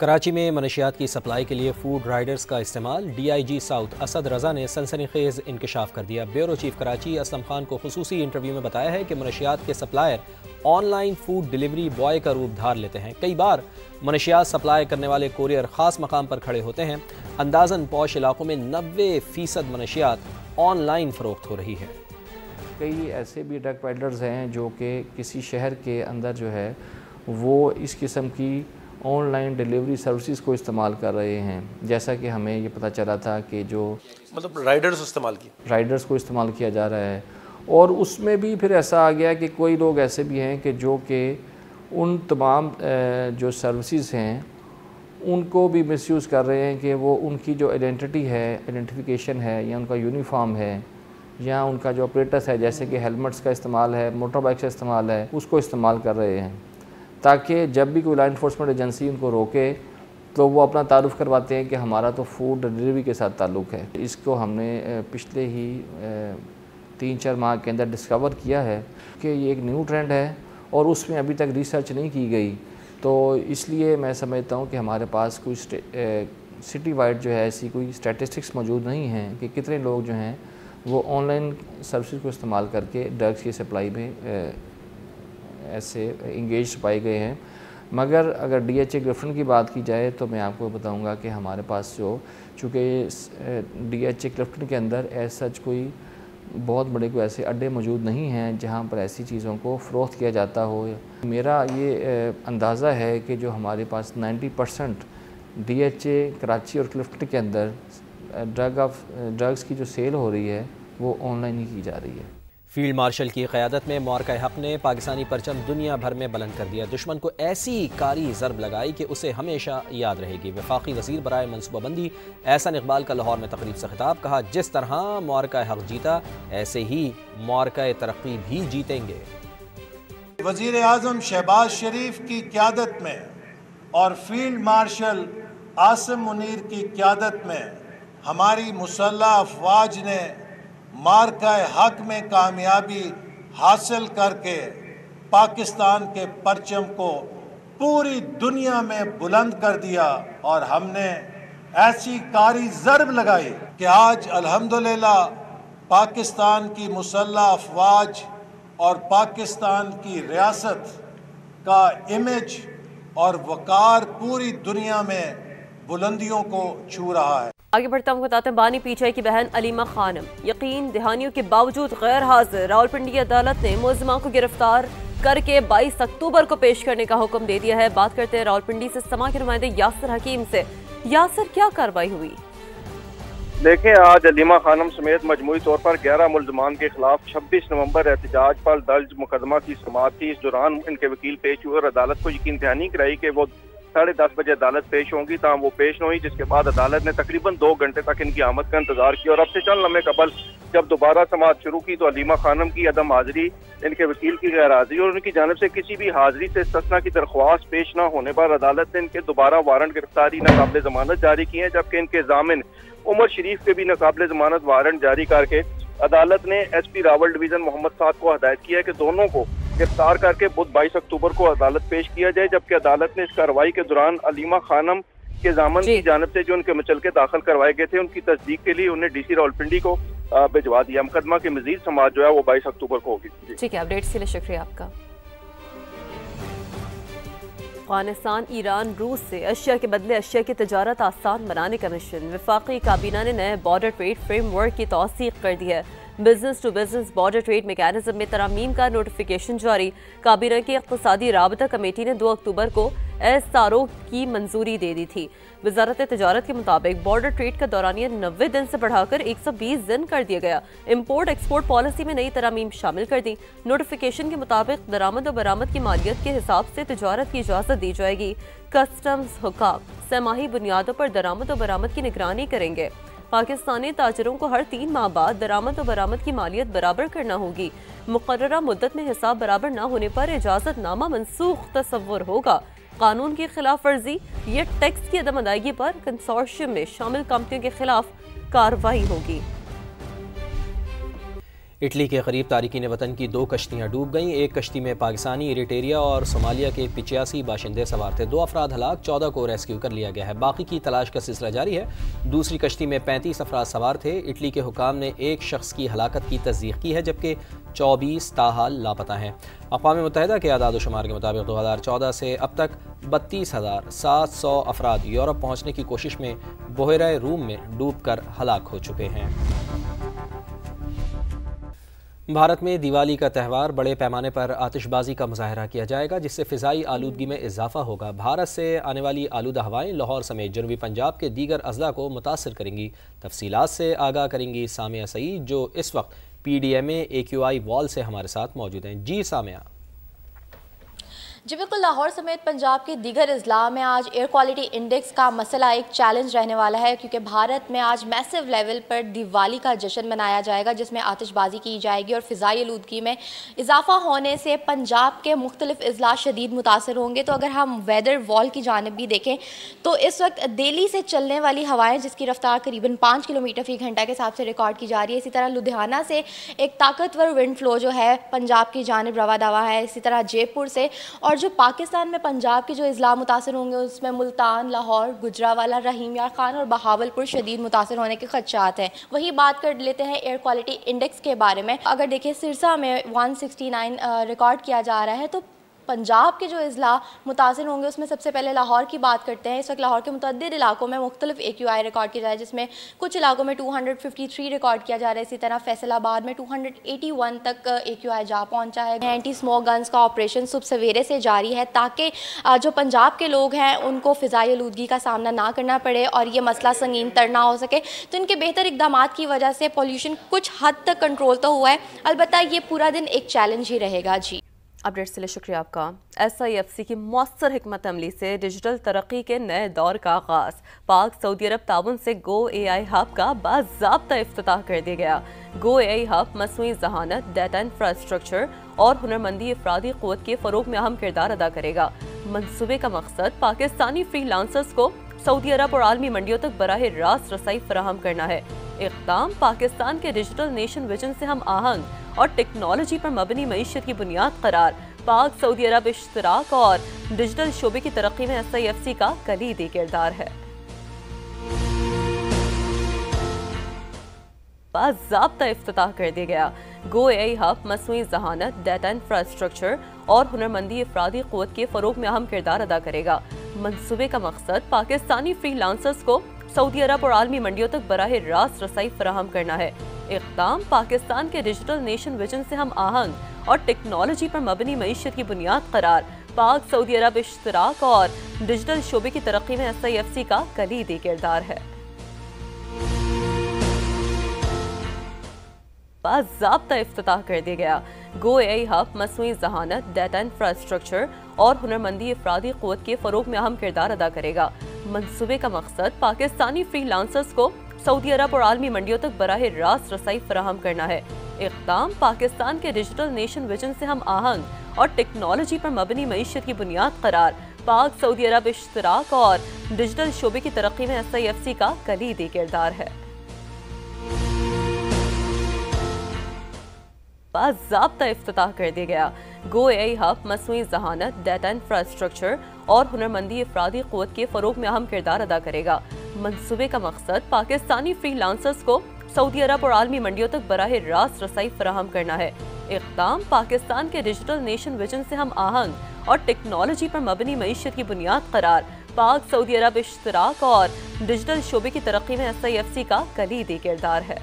कराची में मनशियात की सप्लाई के लिए फूड राइडर्स का इस्तेमाल। DIG साउथ असद रजा ने सनसनीखेज इंकशाफ कर दिया। ब्यूरो चीफ कराची असलम खान को खुसूसी इंटरव्यू में बताया है कि मनशियात के supplier online food delivery boy का रूप धार लेते हैं। कई बार मनशियात सप्लाई करने वाले कोरियर ख़ास मकाम पर खड़े होते हैं। अंदाज़न पौश इलाकों में 90% मनशियात ऑनलाइन फ़रोख्त हो रही है। कई ऐसे भी ड्रग पेडलर्स हैं जो कि किसी शहर के अंदर जो है वो इस किस्म की ऑनलाइन डिलीवरी सर्विसेज को इस्तेमाल कर रहे हैं। जैसा कि हमें ये पता चला था कि जो राइडर्स को इस्तेमाल किया जा रहा है, और उसमें भी फिर ऐसा आ गया कि कोई लोग ऐसे भी हैं कि जो कि उन तमाम जो सर्विसेज हैं उनको भी मिसयूज़ कर रहे हैं कि वो उनकी जो आइडेंटिटी है, आइडेंटिफिकेशन है, या उनका यूनिफॉर्म है, या उनका जो ऑपरेटस है, जैसे कि हेलमेट्स का इस्तेमाल है, मोटर बाइक का इस्तेमाल है, उसको इस्तेमाल कर रहे हैं ताकि जब भी कोई लॉ इन्फोर्समेंट एजेंसी उनको रोके तो वो अपना तारुफ़ करवाते हैं कि हमारा तो फूड डिलीवरी के साथ ताल्लुक़ है। इसको हमने पिछले ही 3-4 माह के अंदर डिस्कवर किया है कि ये एक न्यू ट्रेंड है और उसमें अभी तक रिसर्च नहीं की गई। तो इसलिए मैं समझता हूँ कि हमारे पास कोई सिटी वाइड जो है ऐसी कोई स्टैटिस्टिक्स मौजूद नहीं हैं कि कितने लोग जो हैं वो ऑनलाइन सर्विसेज को इस्तेमाल करके ड्रग्स की सप्लाई में ऐसे इंगेज पाए गए हैं। मगर अगर DHA क्लिफ्टन की बात की जाए तो मैं आपको बताऊंगा कि हमारे पास जो चूँकि DHA क्लिफ्टन के अंदर ऐसा कोई बहुत बड़े कोई ऐसे अड्डे मौजूद नहीं हैं जहां पर ऐसी चीज़ों को फ़रोख्त किया जाता हो। मेरा ये अंदाज़ा है कि जो हमारे पास 90% DHA कराची और क्लिफ्टन के अंदर ड्रग्स की जो सेल हो रही है वो ऑनलाइन ही की जा रही है। फील्ड मार्शल की क़यादत में मौरका हक़ ने पाकिस्तानी परचम दुनिया भर में बुलंद कर दिया। दुश्मन को ऐसी कारी ज़रब लगाई कि उसे हमेशा याद रहेगी। वफाकी वज़ीर बराए मनसूबाबंदी एहसन इकबाल का लाहौर में तकरीब से खिताब। कहा, जिस तरह मौरका हक़ जीता ऐसे ही मौरका तरक्की भी जीतेंगे। वज़ीर आज़म शहबाज शरीफ की क़यादत में और फील्ड मार्शल आसिम मुनीर की क़यादत में हमारी मुसल्लह अफवाज ने मार्का हक में कामयाबी हासिल करके पाकिस्तान के परचम को पूरी दुनिया में बुलंद कर दिया और हमने ऐसी कारी ज़रब लगाई कि आज अल्हम्दुलिल्लाह पाकिस्तान की मुसल्लह अफवाज और पाकिस्तान की रियासत का इमेज और वक़ार पूरी दुनिया में बुलंदियों को छू रहा है। आगे बढ़ता हूँ, बताते हैं बानी पीछे की बहन अलीमा खानम यकीन दहानियों के बावजूद गैर हाजिर। रावलपिंडी अदालत ने मुलजिमा को गिरफ्तार करके 22 अक्टूबर को पेश करने का हुक्म दे दिया है। बात करते हैं रावलपिंडी से समा के नुमाइंदे यासिर हकीम से। यासिर, क्या कार्रवाई हुई? देखें, आज अलीमा खानम समेत मजमूई तौर पर 11 मुलजमान के खिलाफ 26 नवंबर एहतजाज पर दर्ज मुकदमा की समाअत थी। इस दौरान इनके वकील पेश हुए और अदालत को यकीन दहानी कराई कि वो 10:30 बजे अदालत पेश होंगी, ताहम वो पेश न हुई, जिसके बाद अदालत ने तकरीबन 2 घंटे तक इनकी आमद का इंतजार किया। और अब से चंद लम्हे कबल जब दोबारा समाअत शुरू की तो अलीमा खानम की अदम हाजिरी, इनके वकील की गैर हाजिरी और उनकी जानिब से किसी भी हाजिरी से इस्तिस्ना की दरख्वास्त पेश न होने पर अदालत ने इनके दोबारा वारंट गिरफ्तारी नाकाबिले जमानत जारी किए हैं, जबकि इनके जामिन उमर शरीफ के भी नाकाबिले जमानत वारंट जारी करके अदालत ने SP रावल डिवीजन मोहम्मद साद को हदायत किया है कि दोनों को गिरफ्तार करके बुध 22 अक्टूबर को अदालत पेश किया जाए। जबकि अदालत ने इस कार्रवाई के दौरान अलीमा खानम के जामन की जानिब से जो उनके मुचलके दाखिल करवाए गए थे उनकी तस्दीक के लिए उन्हें DC रावलपिंडी को भिजवा दिया। मुकदमा की मजीद समाअत जो है वो 22 अक्टूबर को होगी। ठीक है, अपडेट्स के लिए शुक्रिया आपका। अफगानिस्तान ईरान रूस से अशिया के बदले अशिया की तजारत आसान बनाने का मिशन। वफाकी काबीना ने नए बॉर्डर ट्रेड फ्रेमवर्क की तौसीक कर दी है। Business to business border trade mechanism में तरामीम का नोटिफिकेशन जारी। काबीना की इक़्तिसादी राबता कमेटी ने 2 अक्टूबर को SRO की मंजूरी दे दी थी। वजारत तजारत के मुताबिक बॉर्डर ट्रेड का दौरानिया 90 दिन से बढ़ाकर 120 दिन कर दिया गया। इम्पोर्ट एक्सपोर्ट पॉलिसी में नई तरामीम शामिल कर दी। नोटिफिकेशन के मुताबिक दरामद और बरामद की मालियत के हिसाब से तजारत की इजाज़त दी जाएगी। कस्टम्स हुकाम सहमाही बुनियादों पर दरामद और बरामद की निगरानी करेंगे। पाकिस्तानी ताजरों को हर 3 माह बाद दरामद और बरामद की मालियत बराबर करना होगी। मुकर्ररा मुद्दत में हिसाब बराबर न होने पर इजाज़तनामा मनसूख तस्वुर होगा। कानून की खिलाफ वर्जी या टैक्स की अदम अदायगी पर कंसोर्शियम में शामिल कंपनियों के खिलाफ कार्रवाई होगी। इटली के करीब तारिकीन वतन की 2 कश्तियाँ डूब गईं। एक कश्ती में पाकिस्तानी, इरिटेरिया और सोमालिया के 85 बाशिंदे सवार थे। 2 अफराद हलाक, 14 को रेस्क्यू कर लिया गया है। बाकी की तलाश का सिलसिला जारी है। दूसरी कश्ती में 35 अफराद सवार थे। इटली के हुकाम ने एक शख्स की हलाकत की तस्दीक की है, जबकि 24 ताहाल लापता हैं। अक़वाम मुत्तहिदा के आदाद शुमार के मुताबिक 2014 से अब तक 32,700 अफराद यूरोप पहुँचने की कोशिश में बहरा रूम में डूब कर हलाक हो चुके हैं। भारत में दिवाली का त्यौहार बड़े पैमाने पर आतिशबाजी का मुजाहरा किया जाएगा, जिससे फ़िज़ाई आलूदगी में इजाफा होगा। भारत से आने वाली आलूदा हवाएं लाहौर समेत जनूबी पंजाब के दीगर अज़ला को मुतासर करेंगी। तफसीलात से आगाह करेंगी सामिया सईद, जो इस वक्त PDMA AQI वॉल से हमारे साथ मौजूद हैं। जी सामिया। जी बिल्कुल, लाहौर समेत पंजाब के दीगर अजला में आज एयर क्वालिटी इंडेक्स का मसला एक चैलेंज रहने वाला है, क्योंकि भारत में आज मैसिव लेवल पर दिवाली का जश्न मनाया जाएगा, जिसमें आतिशबाजी की जाएगी और फ़िज़ाई आलूदगी में इजाफा होने से पंजाब के मुख्तलिफ अजला शदीद मुतासर होंगे। तो अगर हम वेदर वॉल की जानिब भी देखें तो इस वक्त दिल्ली से चलने वाली हवाएँ, जिसकी रफ्तार करीबन 5 किलोमीटर फ़ी घंटा के हिसाब से रिकॉर्ड की जा रही है। इसी तरह लुधियाना से एक ताकतवर विंड फ्लो जो है पंजाब की जानिब रवा दवा है। इसी तरह जयपुर से, और जो पाकिस्तान में पंजाब के जो इज़ला मुतासर होंगे उसमें मुल्तान, लाहौर, गुजरावाला, रहीम यार खान और बहावलपुर शदीद मुतासर होने के खदशात हैं। वही बात कर लेते हैं एयर क्वालिटी इंडेक्स के बारे में। अगर देखें सिरसा में 169 रिकॉर्ड किया जा रहा है। तो पंजाब के जो इज़ला मुतासर होंगे उसमें सबसे पहले लाहौर की बात करते हैं। इस वक्त लाहौर के मुतअद्दिद इलाकों में मुख्तलिफ AQI रिकॉर्ड किया जा रहा है, जिसमें कुछ इलाकों में 253 रिकॉर्ड किया जा रहा है। इसी तरह फैसलाबाद में 281 तक AQI जा पहुंचा है। एंटी स्मोक गन्स का ऑपरेशन सुबह सवेरे से जारी है, ताकि जो पंजाब के लोग हैं उनको फ़िज़ाई आलूदगी का सामना ना करना पड़े और ये मसला संगीन तर ना हो सके। तो इनके बेहतर इक़दाम की वजह से पॉल्यूशन कुछ हद तक कंट्रोल तो हुआ है, अलबत्ता ये पूरा दिन एक चैलेंज ही रहेगा। जी, अपडेट्स के लिए शुक्रिया आपका। SIFC की मौसर हिकमत अमली से डिजिटल तरक्की के नए दौर का आगाज़। पाक सऊदी अरब ताउन से गो AI हब का बाज़ाब्ता इफ्तिताह कर दिया गया। गो AI हब मसनूई ज़हानत, डाटा इंफ्रास्ट्रक्चर और हुनरमंदी अफरादी क़ुव्वत के फ़रोग़ में अहम किरदार अदा करेगा। मनसूबे का मकसद पाकिस्तानी फ्रीलांसर्स को सऊदी अरब और आलमी मंडियों तक बराह रास्त रसाई फराहम करना है। इक़दाम पाकिस्तान के डिजिटल नेशन विजन से हम आहंग और टेक्नोलॉजी पर मबनी मईशत की बुनियाद करार पाक सऊदी अरब इश्तराक और डिजिटल शोबे की तरक्की में SIFC का कलीदी किरदार है। बाज़ाब्ता इफ्तिताह कर दिया गया। गो AI हब मसनूई ज़हानत, डाटा इंफ्रास्ट्रक्चर और हुनरमंदी अफरादी क़ुव्वत के फ़रोग़ में अहम किरदार अदा करेगा। मनसूबे का मकसद पाकिस्तानी फ्रीलांसर्स को सऊदी अरब और आलमी मंडियों तक बराह रास्त रसाई फराहम करना है। इक़दाम पाकिस्तान के डिजिटल नेशन विजन से हम आहंग और टेक्नोलॉजी पर मबनी मईशत की बुनियाद करार पाक सऊदी अरब इश्तराक और डिजिटल शोबे की तरक्की में SIFC का कलीदी किरदार है। बाज़ाब्ता इफ्तिताह कर दिया गया। गो AI हब मसनूई ज़हानत, डाटा इंफ्रास्ट्रक्चर और हुनरमंदी अफरादी क़ुव्वत के फ़रोग़ में अहम किरदार अदा करेगा। मनसूबे का मकसद पाकिस्तानी फ्रीलांसर्स को सऊदी अरब और आलमी मंडियों तक बराह रास्त रसाई फराहम करना है। इक़दाम पाकिस्तान के डिजिटल नेशन विजन से हम आहंग और टेक्नोलॉजी पर मबनी मईशत की बुनियाद करार पाक सऊदी अरब इश्तराक और डिजिटल शोबे की तरक्की में SIFC का कलीदी किरदार है। बाज़ाब्ता इफ्तिताह कर दिया गया। गो AI हब मसनूई ज़हानत, डाटा इंफ्रास्ट्रक्चर और हुनरमंदी अफरादी क़ुव्वत के फ़रोग़ में अहम किरदार अदा करेगा। मनसूबे का मकसद पाकिस्तानी फ्रीलांसर्स को सऊदी अरब और आलमी मंडियों तक बराह रास्त रसाई फराहम करना है। इक़दाम पाकिस्तान के डिजिटल नेशन विजन से हम आहंग और टेक्नोलॉजी पर मबनी मईशत की बुनियाद करार पाक सऊदी अरब इश्तराक और डिजिटल शोबे की तरक्की में SIFC का कलीदी किरदार है।